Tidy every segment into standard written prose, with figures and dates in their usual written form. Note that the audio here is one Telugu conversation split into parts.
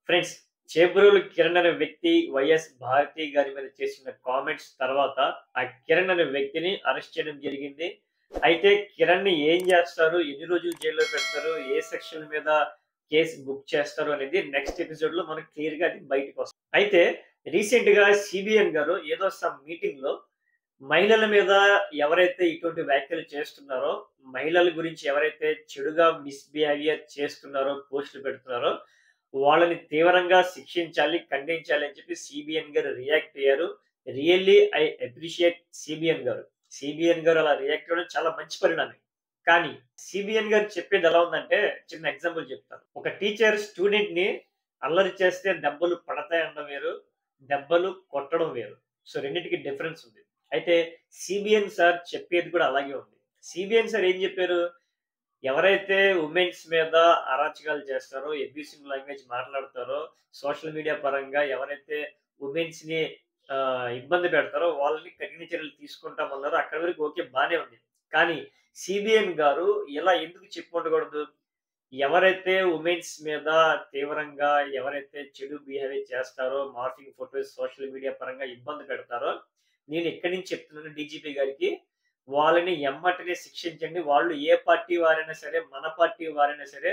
ఫ్రెండ్స్, చేబ్రోలు కిరణ్ అనే వ్యక్తి వైఎస్ భారతి గారి మీద చేసిన కామెంట్స్ తర్వాత ఆ కిరణ్ అనే వ్యక్తిని అరెస్ట్ చేయడం జరిగింది. అయితే కిరణ్‌ని ఏం జేస్తారు? ఎన్ని రోజులు జైల్‌లో పెడతారు? ఏ సెక్షన్ మీద కేస్ బుక్ చేస్తారు అనేది నెక్స్ట్ ఎపిసోడ్‌లో మనకు క్లియర్‌గా అది బయటికొస్తుంది. అయితే రీసెంట్‌గా సీబీఎన్ గారు ఏదో సమ్ మీటింగ్‌లో మహిళల మీద ఎవరైతే ఇటువంటి వ్యాఖ్యలు చేస్తున్నారో, మహిళల గురించి ఎవరైతే చెడుగా మిస్‌బిహేవియర్ చేస్తున్నారో, పోస్టులు పెడుతున్నారో, వాళ్ళని తీవ్రంగా శిక్షించాలి, ఖండించాలి అని చెప్పి సీబీఎన్ గారు రియాక్ట్ అయ్యారు. రియల్లీ ఐ అప్రిషియేట్ సీబీఎన్ గారు. సీబీఎన్ గారు అలా రియాక్ట్ అవ్వడం చాలా మంచి పరిణామం. కానీ సీబీఎన్ గారు చెప్పేది ఎలా ఉందంటే, చిన్న ఎగ్జాంపుల్ చెప్తాను. ఒక టీచర్ స్టూడెంట్‌ని అల్లరి చేస్తే దెబ్బలు పడతాయనడం వేరు, దెబ్బలు కొట్టడం వేరు. సో రెండిటికి డిఫరెన్స్ ఉంది. అయితే సీబీఎన్ సార్ చెప్పేది కూడా అలాగే ఉంది. సీబీఎన్ సార్ ఏం చెప్పారు? ఎవరైతే వుమెన్స్ మీద అరాచకాలు చేస్తారో, అబ్యూసివ్ లాంగ్వేజ్ మాట్లాడతారో, సోషల్ మీడియా పరంగా ఎవరైతే వుమెన్స్‌ని ఇబ్బంది పెడతారో వాళ్ళని కఠిన చర్యలు తీసుకుంటామన్నారు. అక్కడి వరకు ఓకే బానే ఉంది. కానీ సీబీఎన్ గారు ఇలా ఎందుకు చెప్పుండకూడదు? ఎవరైతే వుమెన్స్ మీద తీవ్రంగా ఎవరైతే చెడు బిహేవియర్ చేస్తారో, మార్ఫింగ్ ఫోటోస్ సోషల్ మీడియా పరంగా ఇబ్బంది పెడతారో, నేను ఇక్కడి నుంచి చెప్తున్నాను డీజీపీ గారికి, వాళ్ళని ఎమ్మటనే శిక్షించండి. వాళ్ళు ఏ పార్టీ వారైనా సరే, మన పార్టీ వారైనా సరే,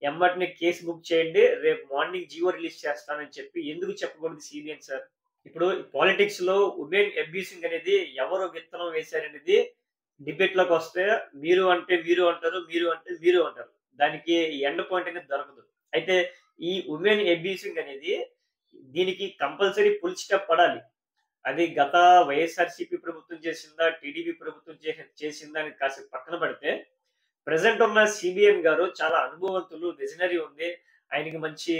ఎమ్మటనే కేస్ బుక్ చేయండి. రేపు మార్నింగ్ జీవో రిలీజ్ చేస్తానని చెప్పి ఎందుకు చెప్పకూడదు సీబీఎన్ సార్? ఇప్పుడు పాలిటిక్స్‌లో ఉమెన్ అబ్యూసింగ్ అనేది ఎవరు విత్తనం వేశారనేది డిబేట్‌లోకొస్తే మీరు అంటే మీరు అంటారు. మీరు అంటే మీరు అంటారు. దానికి ఎండ్ పాయింట్ అనేది దొరకదు. అయితే ఈ ఉమెన్ అబ్యూసింగ్ అనేది దీనికి కంపల్సరీ ఫుల్ స్టాప్ పడాలి. అది గత వైఎస్ఆర్‌సీపీ ప్రభుత్వం చేసిందా? టీడీపీ ప్రభుత్వం చేసిందా? అని కాసేపు పక్కన పెడితే, ప్రెజెంట్ ఉన్న సీబీఎన్ గారు చాలా అనుభవవంతులు, విజనరీ ఉంది. ఆయనకి మంచి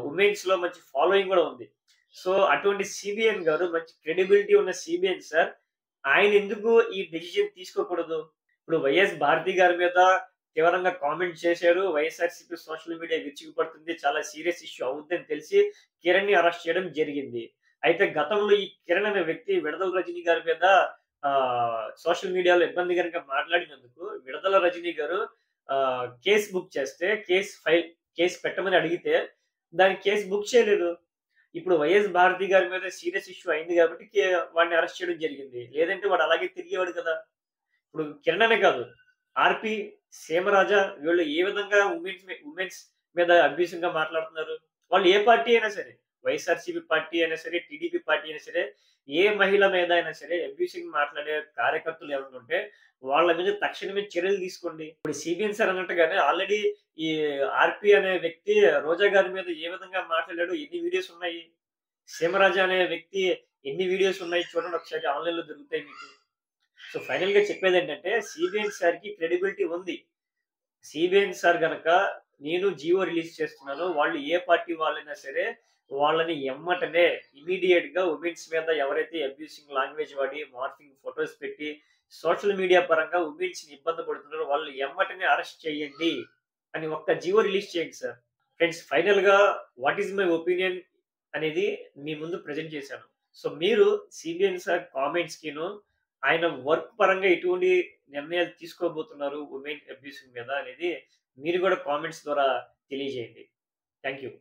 వుమెన్స్‌లో మంచి ఫాలోయింగ్ గూడా ఉంది. సో, అటువంటి సీబీఎన్ గారు మంచి క్రెడిబిలిటీ ఉన్న సీబీఎన్ సార్, ఆయన ఎందుకు ఈ డెసిషన్ తీసుకోకూడదు? ఇప్పుడు వైఎస్ భారతి గారి మీద తీవ్రంగా కామెంట్ చేశారు. వైఎస్ఆర్‌సీపీ సోషల్ మీడియా విరుచుకుపడుతుంది. చాలా సీరియస్ ఇష్యూ అవుద్దని తెలిసి కిరణ్‌ని అరెస్ట్ చేయడం జరిగింది. అయితే గతంలో ఈ కిరణ్ అనే వ్యక్తి విడదల రజనీ గారి మీద సోషల్ మీడియాలో ఇబ్బందికరంగా మాట్లాడినందుకు విడదల రజనీ గారు కేస్ బుక్ చేస్తే కేస్ పెట్టమని అడిగితే దానికి కేస్ బుక్ చేయలేదు. ఇప్పుడు వైఎస్ భారతి గారి మీద సీరియస్ ఇష్యూ అయింది కాబట్టి వాడిని అరెస్ట్ చేయడం జరిగింది. లేదంటే వాడు అలాగే తిరిగేవాడు కదా! ఇప్పుడు కిరణ్ అనే కాదు. ఆర్‌పి, సీమరాజ వీళ్ళు ఏ విధంగా వుమెన్స్ మీద అబ్యూసివ్‌గా మాట్లాడుతున్నారు. వాళ్ళు ఏ పార్టీ అయినా సరే. వైఎస్ఆర్‌సీపీ పార్టీ అయినా సరే, టీడీపీ పార్టీ అయినా సరే, ఏ మహిళ మీద అయినా సరే అబ్యూసివ్‌గా మాట్లాడే కార్యకర్తలు ఎవరైనా ఉంటే వాళ్ళ మీద తక్షణమే చర్యలు తీసుకోండి. ఇప్పుడు సీబీఎన్ సార్ అన్నట్టుగానే ఆల్రెడీ ఈ ఆర్‌పి అనే వ్యక్తి రోజా గారి మీద ఏ విధంగా మాట్లాడాడో ఎన్ని వీడియోస్ ఉన్నాయి. సీమరాజ అనే వ్యక్తి ఎన్ని వీడియోస్ ఉన్నాయి చూడండి ఒకసారి ఆన్‌లైన్‌లో దొరుకుతాయి మీకు. సో ఫైనల్‌గా చెప్పేదేంటంటే సీబీఎన్ సార్‌కి క్రెడిబిలిటీ ఉంది. సీబీఎన్ సార్ గనక నేను జియో రిలీజ్ చేస్తున్నాను. వాళ్ళు ఏ పార్టీ వాళ్ళైనా సరే వాళ్ళని ఎమ్మటనే ఇమ్మీడియేట్‌గా వుమెన్స్ మీద ఎవరైతే అబ్యూసింగ్ లాంగ్వేజ్ వాడి, మార్ఫింగ్ ఫోటోస్ పెట్టి సోషల్ మీడియా పరంగా వుమెన్స్‌ని ఇబ్బంది పడుతున్నారో వాళ్ళు ఎమ్మటనే అరెస్ట్ చేయండి అని ఒక్క జియో రిలీజ్ చేయండి సార్. ఫ్రెండ్స్ ఫైనల్‌గా వాట్ ఈస్ మై ఒపీనియన్ అనేది మీ ముందు ప్రెజెంట్ చేశాను. సో మీరు సీబీఎన్ సార్ కామెంట్స్‌కిను ఆయన వర్క్ పరంగా ఎటువంటి నిర్ణయాలు తీసుకోబోతున్నారు వుమెన్ అబ్యూసింగ్ మీద అనేది మీరు కూడా కామెంట్స్ ద్వారా తెలియజేయండి. Thank you.